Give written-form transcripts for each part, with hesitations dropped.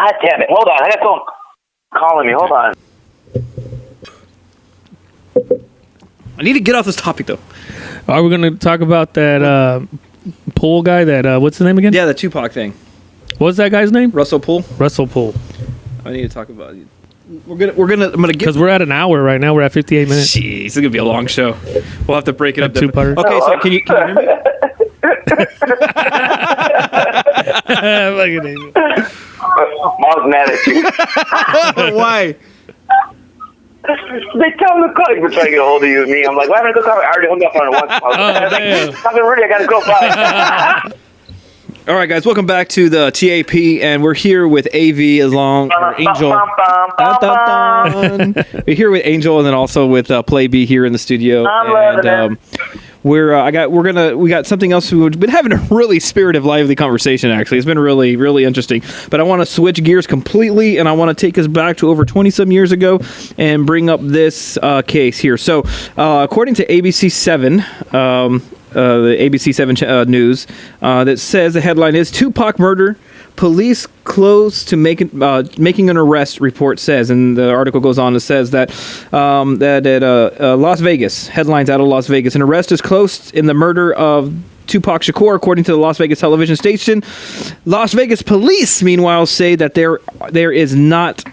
God damn it. Hold on. I got someone calling me. Hold on. I need to get off this topic, though. Are we going to talk about that Poole guy? That what's his name again? Yeah, the Tupac thing. What's that guy's name? Russell Poole. Russell Poole. I need to talk about it. I'm gonna get because we're at an hour right now. We're at 58 minutes. Jeez, this is gonna be a long show. We'll have to break it up. Two-parter. Okay, so can you hear me? Mom's mad at you. Why? They tell him to call. We're trying to get a hold of you and me. I'm like, why haven't I go call? I already hung up on it once. I was like, something ready. I gotta go. Bye. All right, guys, welcome back to the TAP, and we're here with AV along or Angel. Dun, dun, dun. We're here with Angel, and then also with Play B here in the studio. And we got something else. We've been having a really spirited, lively conversation. Actually, it's been really, really interesting. But I want to switch gears completely, and I want to take us back to over 20-some years ago and bring up this case here. So, according to ABC7. The ABC7 News that says the headline is Tupac murder. Police close to making an arrest. Report says, and the article goes on and says that at Las Vegas, headlines out of Las Vegas, an arrest is close in the murder of Tupac Shakur, according to the Las Vegas television station. Las Vegas police, meanwhile, say that there is not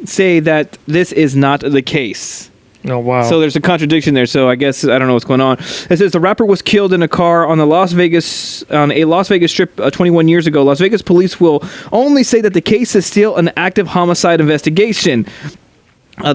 say that this is not the case. Oh, wow. So there's a contradiction there. So I guess I don't know what's going on. It says the rapper was killed in a car on a Las Vegas strip 21 years ago. Las Vegas police will only say that the case is still an active homicide investigation.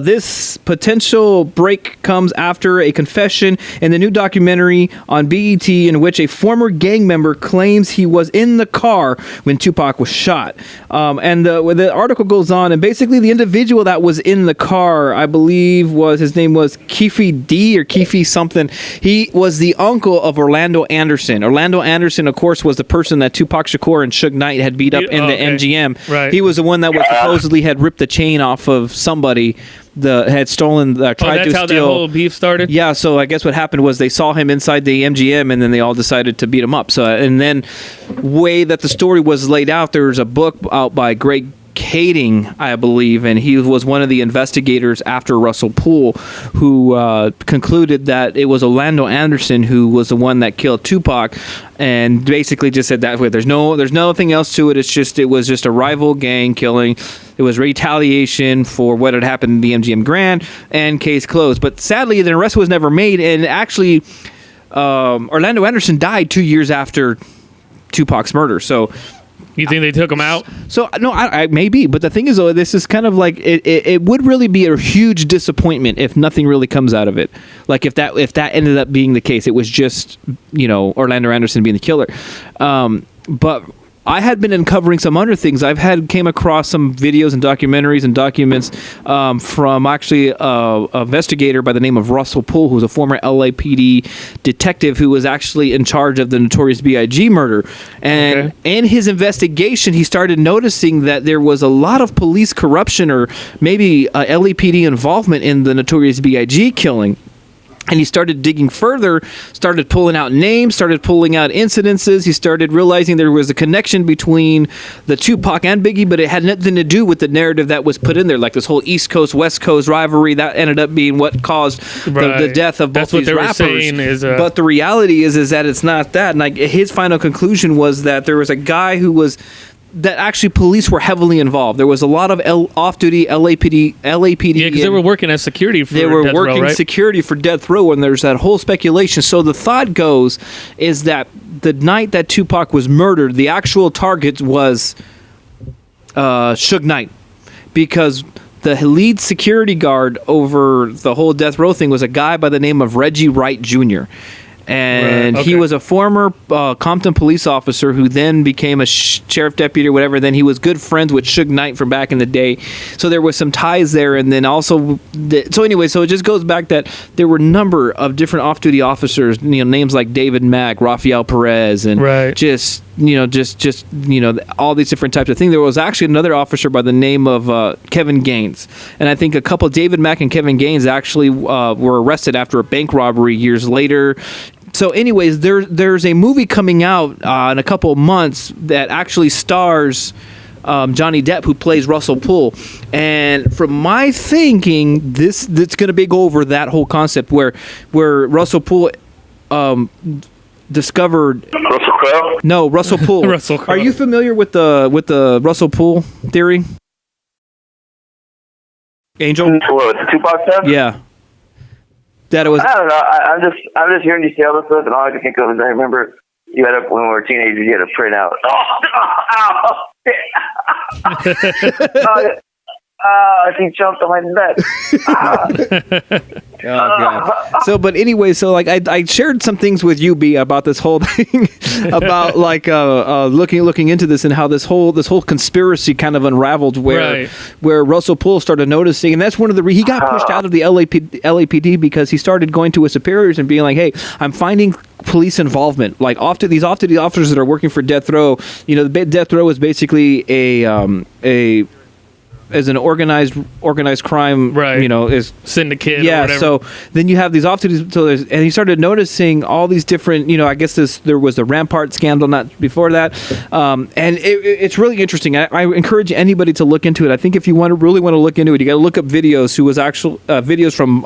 This potential break comes after a confession in the new documentary on BET in which a former gang member claims he was in the car when Tupac was shot. And the article goes on, and basically the individual that was in the car, I believe his name was Keefe D or Keefe something. He was the uncle of Orlando Anderson. Orlando Anderson, of course, was the person that Tupac Shakur and Suge Knight had beat up in the MGM. Right. He was the one that was supposedly had ripped the chain off of somebody. Had stolen, tried to steal. That's how that whole beef started? Yeah, so I guess what happened was they saw him inside the MGM, and then they all decided to beat him up. So, and then, way that the story was laid out, there was a book out by Greg Kading, I believe, and he was one of the investigators after Russell Poole, who concluded that it was Orlando Anderson who was the one that killed Tupac, and basically just said that way. There's nothing else to it. It was just a rival gang killing. It was retaliation for what had happened in the MGM Grand, and case closed. But sadly, the arrest was never made, and actually, Orlando Anderson died 2 years after Tupac's murder. So. You think they took him out? So no, I maybe, but the thing is, though, this is kind of like it would really be a huge disappointment if nothing really comes out of it. Like if that ended up being the case, it was just Orlando Anderson being the killer. But I had been uncovering some other things. Came across some videos and documentaries and documents from actually a investigator by the name of Russell Poole, who was a former LAPD detective who was actually in charge of the Notorious B.I.G. murder. And in his investigation, he started noticing that there was a lot of police corruption or maybe LAPD involvement in the Notorious B.I.G. killing. And he started digging further, started pulling out names, started pulling out incidences. He started realizing there was a connection between the Tupac and Biggie, but it had nothing to do with the narrative that was put in there, like this whole East Coast, West Coast rivalry. That ended up being what caused the death of both these rappers. But the reality is that it's not that. And like his final conclusion was that there was a guy who was... that actually police were heavily involved. There was a lot of off-duty LAPD. Yeah, because they were working as security for Death Row, right? Security for Death Row, and there's that whole speculation. So the thought goes is that the night that Tupac was murdered, the actual target was Suge Knight, because the lead security guard over the whole Death Row thing was a guy by the name of Reggie Wright Jr., and he was a former Compton police officer who then became a sheriff deputy or whatever. Then he was good friends with Suge Knight from back in the day. So there was some ties there. And then also, so it just goes back that there were a number of different off-duty officers, names like David Mack, Rafael Perez, and just all these different types of things. There was actually another officer by the name of Kevin Gaines. And I think David Mack and Kevin Gaines actually were arrested after a bank robbery years later. So anyways, there's a movie coming out in a couple of months that actually stars Johnny Depp, who plays Russell Poole. And from my thinking, that's going to be go over that whole concept where Russell Poole discovered Russell Crowe? No, Russell Poole. Russell Crowe. Are you familiar with the Russell Poole theory? Angel? What, the Tupac stuff? Yeah. That it was I don't know. I'm just hearing you say all this stuff, and all I can think of is I remember you had when we were teenagers, you had to print out. He jumped on my bed. Oh, God. So, but anyway, so like I shared some things with you, B, about this whole thing, about like looking into this and how this whole conspiracy kind of unraveled where Russell Poole started noticing, and that's one of the he got pushed out of the LAPD because he started going to his superiors and being like, hey, I'm finding police involvement, like these officers that are working for Death Row. You know, Death Row is basically as an organized crime, right? You know, is syndicate. Yeah. Or whatever. So then you have these officers, and he started noticing all these different. You know, I guess there was the Rampart scandal not before that, and it's really interesting. I encourage anybody to look into it. I think if you really want to look into it, you got to look up videos. Who was actual videos from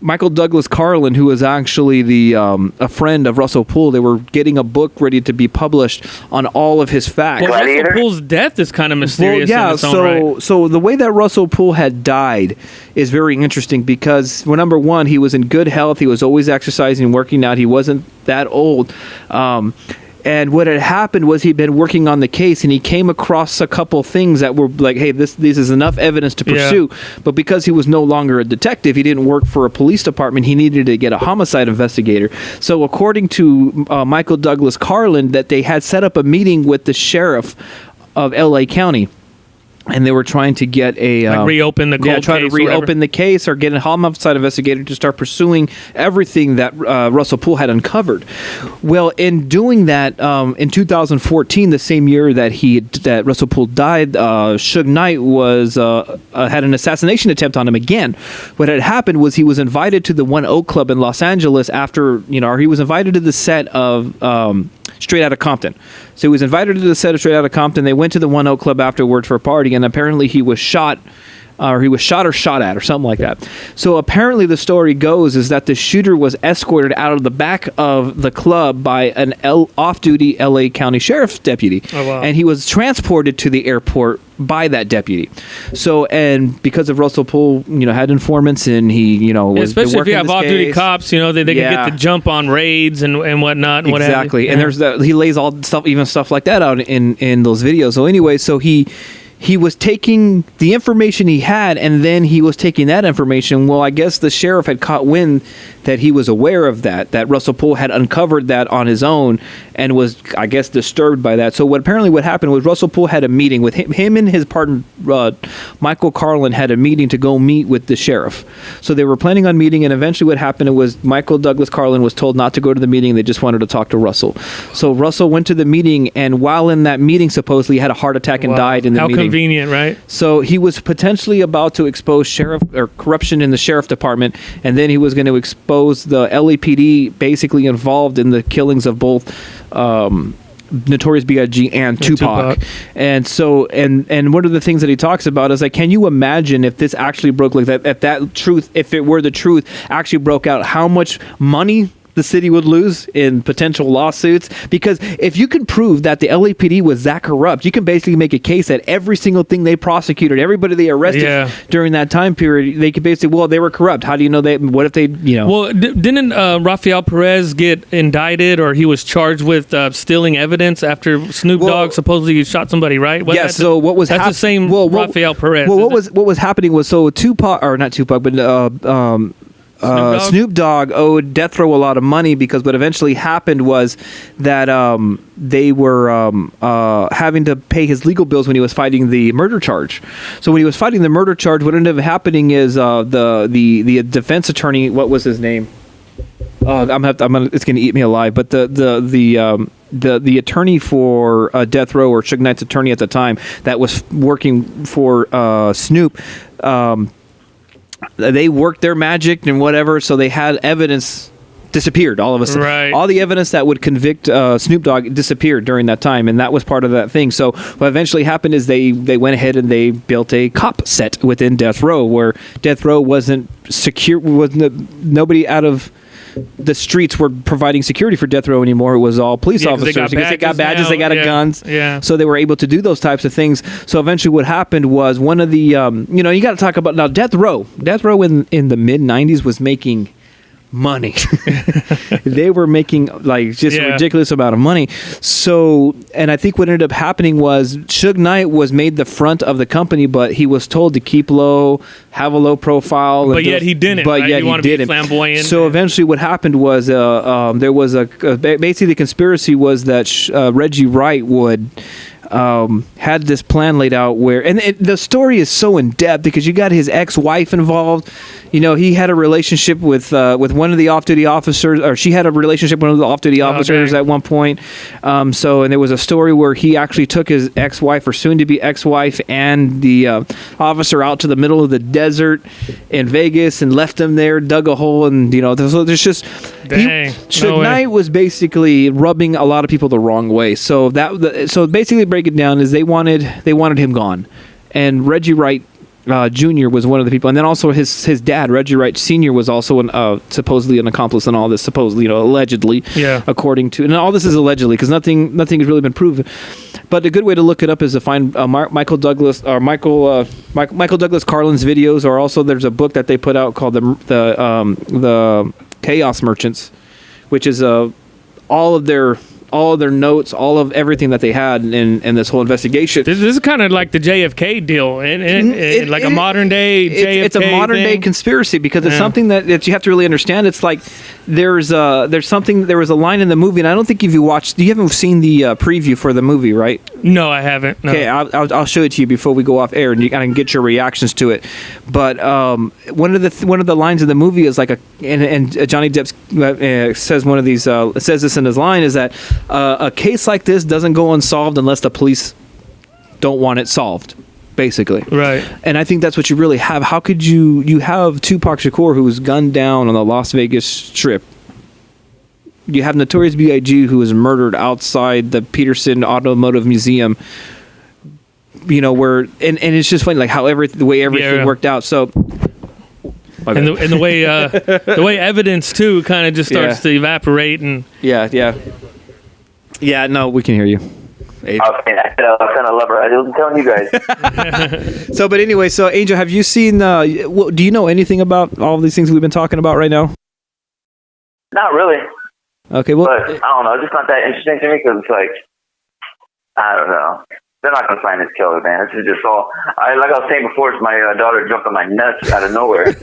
Michael Douglas Carlin, who was actually a friend of Russell Poole. They were getting a book ready to be published on all of his facts. Well, Russell Poole's death is kind of mysterious. Well, yeah, in its own right. So the way that Russell Poole had died is very interesting because, well, number one, he was in good health. He was always exercising, working out. He wasn't that old. And what had happened was he'd been working on the case, and he came across a couple things that were like, hey, this is enough evidence to pursue. Yeah. But because he was no longer a detective, he didn't work for a police department, he needed to get a homicide investigator. So according to Michael Douglas Carlin, that they had set up a meeting with the sheriff of L.A. County. And they were trying to get reopen the cold case. Try to reopen the case or get a homicide investigator to start pursuing everything that Russell Poole had uncovered. Well, in doing that, in 2014, the same year that Russell Poole died, Suge Knight had an assassination attempt on him again. What had happened was he was invited to the One Oak Club in Los Angeles after, or he was invited to the set of Straight Outta Compton. So he was invited to the set of Straight Outta Compton. They went to the One Oak Club afterward for a party, and apparently he was shot or shot at or something like that. So apparently the story goes is that the shooter was escorted out of the back of the club by an off-duty LA County Sheriff's deputy. Oh, wow. And he was transported to the airport by that deputy. So, and because of Russell Poole, had informants, and he, was especially if you have off-duty case. cops, they can get the jump on raids and whatnot. And exactly. What and there's that, he lays all stuff like that out in those videos. So anyway, so he was taking the information he had, and then he was taking that information. Well, I guess the sheriff had caught wind that he was aware of that Russell Poole had uncovered that on his own and was, I guess, disturbed by that. So what happened was Russell Poole had a meeting with him and his partner, Michael Carlin, had a meeting to go meet with the sheriff. So they were planning on meeting, and eventually what happened was Michael Douglas Carlin was told not to go to the meeting. They just wanted to talk to Russell. So Russell went to the meeting, and while in that meeting, supposedly he had a heart attack and died in the meeting. How convenient, right? So he was potentially about to expose sheriff or corruption in the sheriff department, and then he was going to expose the LAPD basically involved in the killings of both Notorious B.I.G. and Tupac. And so, and one of the things that he talks about is like, can you imagine if this actually broke, like that, if it were the truth, actually broke out, how much money the city would lose in potential lawsuits? Because if you can prove that the LAPD was that corrupt, you can basically make a case that every single thing they prosecuted, everybody they arrested during that time period, they could basically, well, they were corrupt. How do you know they? What if they, Well, didn't Rafael Perez get indicted, or he was charged with stealing evidence after Snoop Dogg supposedly shot somebody, right? So what was that's the same Rafael Perez? Well, what was happening was, so Tupac, or not Tupac, but Snoop Dogg owed Death Row a lot of money, because what eventually happened was that they were having to pay his legal bills when he was fighting the murder charge. So when he was fighting the murder charge, what ended up happening is the defense attorney, what was his name? It's gonna eat me alive. But the attorney for Death Row, or Suge Knight's attorney at the time, that was working for Snoop. They worked their magic and whatever, so they had evidence disappeared all of a sudden. Right. All the evidence that would convict Snoop Dogg disappeared during that time, and that was part of that thing. So what eventually happened is they went ahead and they built a cop set within Death Row, where Death Row wasn't secure, nobody out of the streets were providing security for Death Row anymore. It was all police officers because they got badges, now. they got guns. Yeah. So they were able to do those types of things. So eventually what happened was one of the, you got to talk about now Death Row in the mid 90s was making money. They were making like just a ridiculous amount of money. So, and I think what ended up happening was Suge Knight was made the front of the company, but he was told to keep low, have a low profile. But yet he didn't. But right? yet you he didn't. Be flamboyant. So eventually, what happened was there was basically the conspiracy was that Reggie Wright would. Had this plan laid out where, and the story is so in depth because you got his ex-wife involved. He had a relationship with one of the off-duty officers, or she had a relationship with one of the off-duty officers at one point. And there was a story where he actually took his ex-wife or soon-to-be ex-wife and the officer out to the middle of the desert in Vegas and left them there, dug a hole, and so there's just Suge Knight was basically rubbing a lot of people the wrong way. So basically break it down is they wanted him gone, and Reggie Wright Jr. was one of the people, and then also his dad Reggie Wright Sr. was also supposedly an accomplice in all this, supposedly allegedly, according to, and all this is allegedly because nothing has really been proven. But a good way to look it up is to find Michael Douglas Carlin's videos, or also there's a book that they put out called the Chaos Merchants, which is all of their notes, all of everything that they had in this whole investigation. This is kind of like the JFK deal, like a modern day JFK. It's a modern day conspiracy because it's something that you have to really understand. It's like there was a line in the movie, and I don't think if you watched, you haven't seen the preview for the movie, right? No, I haven't. No. Okay, I'll show it to you before we go off air, and you can get your reactions to it. But one of the lines of the movie is like and Johnny Depp says one of these says this in his line is that a case like this doesn't go unsolved unless the police don't want it solved, basically. Right. And I think that's what you really have. How could you have Tupac Shakur, who was gunned down on the Las Vegas Strip? You have Notorious B.I.G., who was murdered outside the Peterson Automotive Museum. Where and it's just funny, like how the way everything worked out. So. Okay. And the way evidence too kind of just starts to evaporate and. Yeah, no, we can hear you. Okay, I kind of love her. I wasn't telling you guys. But anyway, Angel, have you seen? Do you know anything about all of these things we've been talking about right now? Not really. Okay, well, but I don't know. It's just not that interesting to me because it's like, I don't know. They're not gonna find this killer, man. This is just all. Like I was saying before, it's my daughter jumped on my nuts out of nowhere.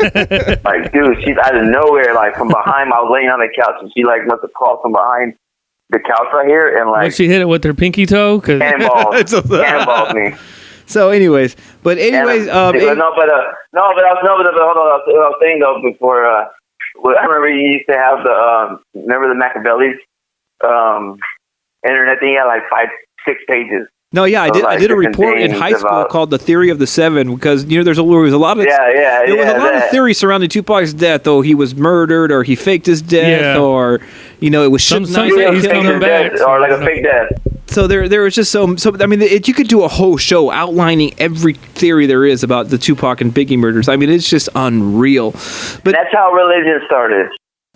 Like, dude, she's out of nowhere, like from behind. I was laying on the couch and she like must have crawled from behind the couch right here and like. Did she hit it with her pinky toe? Cannonballed me. So, anyways, but hold on. I was saying though before. I remember you used to have remember the Machiavelli's internet thing had like 5-6 pages. No, yeah, I did. I did a report in high school called "The Theory of the Seven" because there was a lot of there was a lot of theory surrounding Tupac's death. Though he was murdered, or he faked his death, or it was some say he's coming back, or like a fake death. So there was just so. I mean, you could do a whole show outlining every theory there is about the Tupac and Biggie murders. I mean, it's just unreal. But that's how religion started.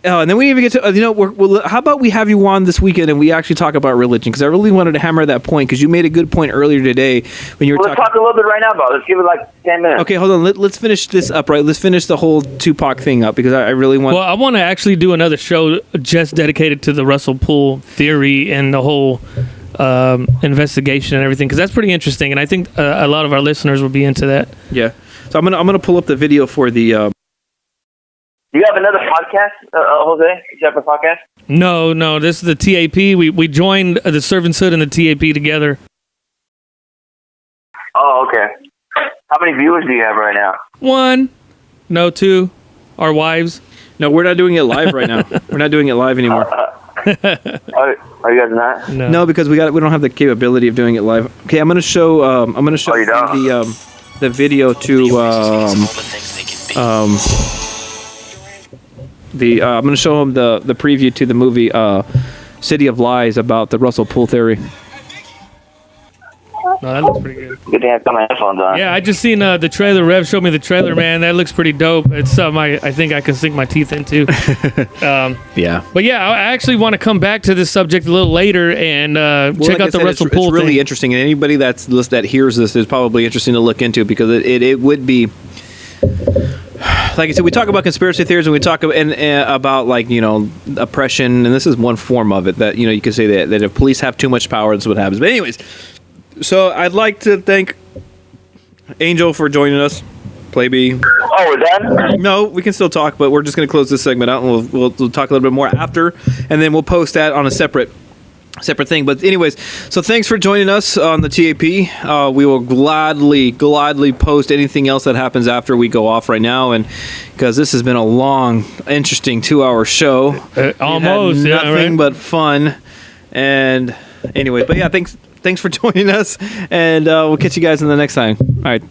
Oh, and then we even get to, how about we have you on this weekend and we actually talk about religion? Because I really wanted to hammer that point because you made a good point earlier today when you were talking. Let's talk a little bit right now about it. Let's give it like 10 minutes. Okay, hold on. Let's finish this up, right? Let's finish the whole Tupac thing up because I really want... Well, I want to actually do another show just dedicated to the Russell Poole theory and the whole investigation and everything because that's pretty interesting. And I think a lot of our listeners will be into that. Yeah. So I'm gonna pull up the video for the... Do you have another podcast, Jose? Do you have a podcast? No. This is the TAP. We joined the Servanthood and the TAP together. Oh, okay. How many viewers do you have right now? 1. No, 2. Our wives. No, we're not doing it live right now. We're not doing it live anymore. Are you guys not? No, because we don't have the capability of doing it live. Okay, I'm gonna show the video to I'm going to show him the preview to the movie City of Lies about the Russell Poole theory. No, that looks pretty good. Good thing I got my headphones on. Yeah, I just seen the trailer. Rev showed me the trailer, man. That looks pretty dope. It's something I think I can sink my teeth into. Yeah. But yeah, I actually want to come back to this subject a little later and check out the Russell Poole It's really thing. interesting, and anybody that hears this is probably interesting to look into because it would be. Like I said, we talk about conspiracy theories and we talk about like, you know, oppression, and this is one form of it that, you know, you could say that if police have too much power, that's what happens. But anyways, so I'd like to thank Angel for joining us. Playbee. Oh, we're done? No, we can still talk, but we're just going to close this segment out, and we'll talk a little bit more after, and then we'll post that on a separate thing. But anyways, so thanks for joining us on the TAP. We will gladly post anything else that happens after we go off right now, and because this has been a long, interesting 2-hour show. Almost, We've had yeah, nothing right? but fun. And anyway, but yeah, thanks for joining us, and we'll catch you guys in the next time. All right.